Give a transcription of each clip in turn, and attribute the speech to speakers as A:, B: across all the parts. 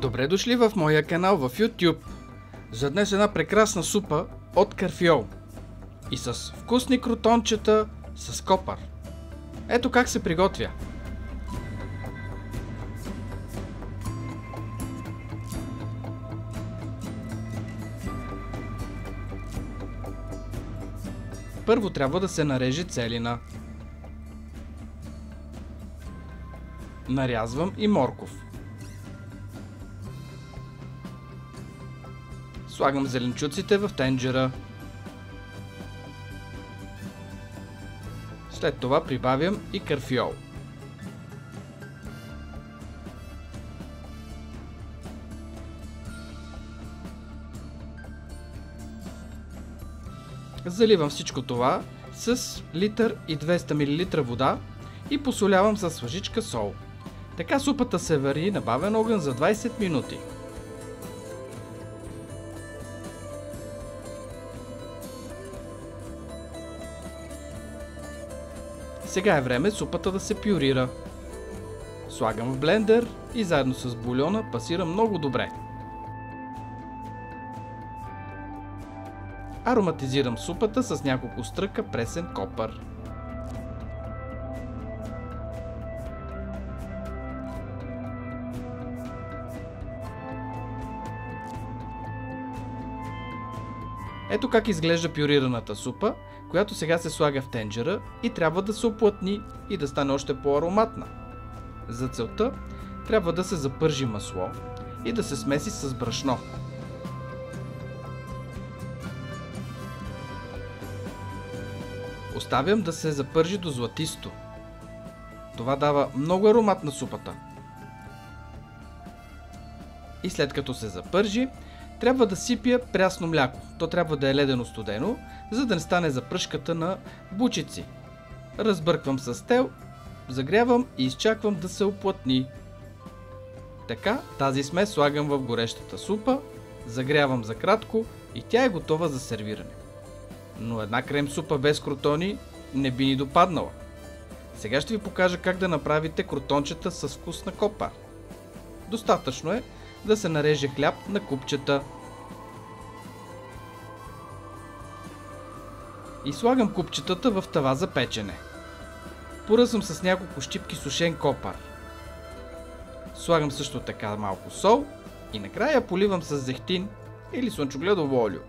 A: Добре дошли в моя канал в YouTube. За днес една прекрасна супа от карфиол и с вкусни крутончета с копър. Ето как се приготвя. Първо трябва да се нареже целина. Нарязвам и морков. Слагам зеленчуците в тенджера. След това прибавям и карфиол. Заливам всичко това с литър и 200 мл вода и посолявам с лъжичка сол. Така супата се вари на бавен огън за 20 минути. Сега е време супата да се пюрира. Слагам в блендер и заедно с бульона пасирам много добре. Ароматизирам супата с няколко стръка пресен копър. Ето как изглежда пюрираната супа, която сега се слага в тенджера и трябва да се оплътни и да стане още по-ароматна. За целта трябва да се запържи масло и да се смеси с брашно. Оставям да се запържи до златисто. Това дава много аромат на супата. И след като се запържи, трябва да сипя прясно мляко. То трябва да е ледено студено, за да не стане запръшката на бучици. Разбърквам с тел, загрявам и изчаквам да се оплътни. Така тази смес слагам в горещата супа, загрявам за кратко и тя е готова за сервиране. Но една крем супа без крутони не би ни допаднала. Сега ще ви покажа как да направите крутончета с вкус на копър. Достатъчно е да се нареже хляб на купчета. И слагам купчетата в тава за печене. Поръзвам с няколко щипки сушен копър. Слагам също така малко сол и накрая поливам с зехтин или слънчогледово олио.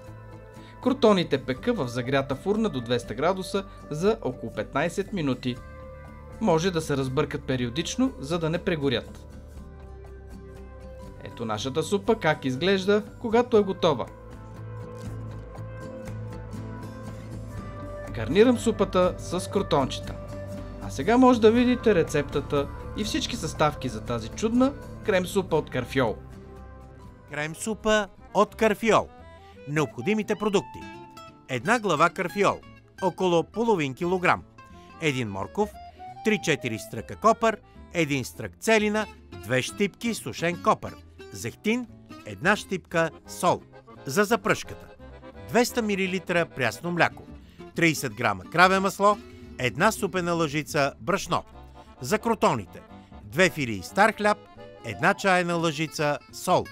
A: Крутоните пека в загрята фурна до 200 градуса за около 15 минути. Може да се разбъркат периодично, за да не прегорят. Ето нашата супа как изглежда, когато е готова. Гарнирам супата с крутончета. А сега може да видите рецептата и всички съставки за тази чудна крем супа от карфиол.
B: Крем супа от карфиол. Необходимите продукти: една глава карфиол, около половин килограм, един морков, 3-4 стръка копър, един стрък целина, 2 щипки сушен копър, зехтин, една щипка сол. За запръшката: 200 мл прясно мляко, 30 грама краве масло, една супена лъжица брашно. За крутоните: 2 филии стар хляб, една чайна лъжица сол.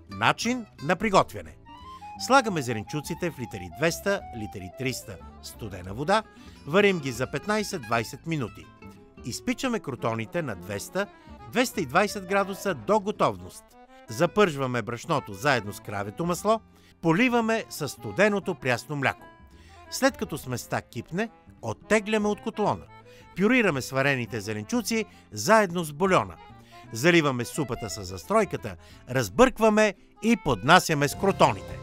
B: Начин на приготвяне: слагаме зеленчуците в литъри 200, литъри 300 студена вода, варим ги за 15-20 минути. Изпичаме крутоните на 200-220 градуса до готовност. Запържваме брашното заедно с кравето масло, поливаме с студеното прясно мляко. След като сместа кипне, оттегляме от котлона. Пюрираме сварените зеленчуци заедно с бульона. Заливаме супата с застройката, разбъркваме и поднасяме с крутоните.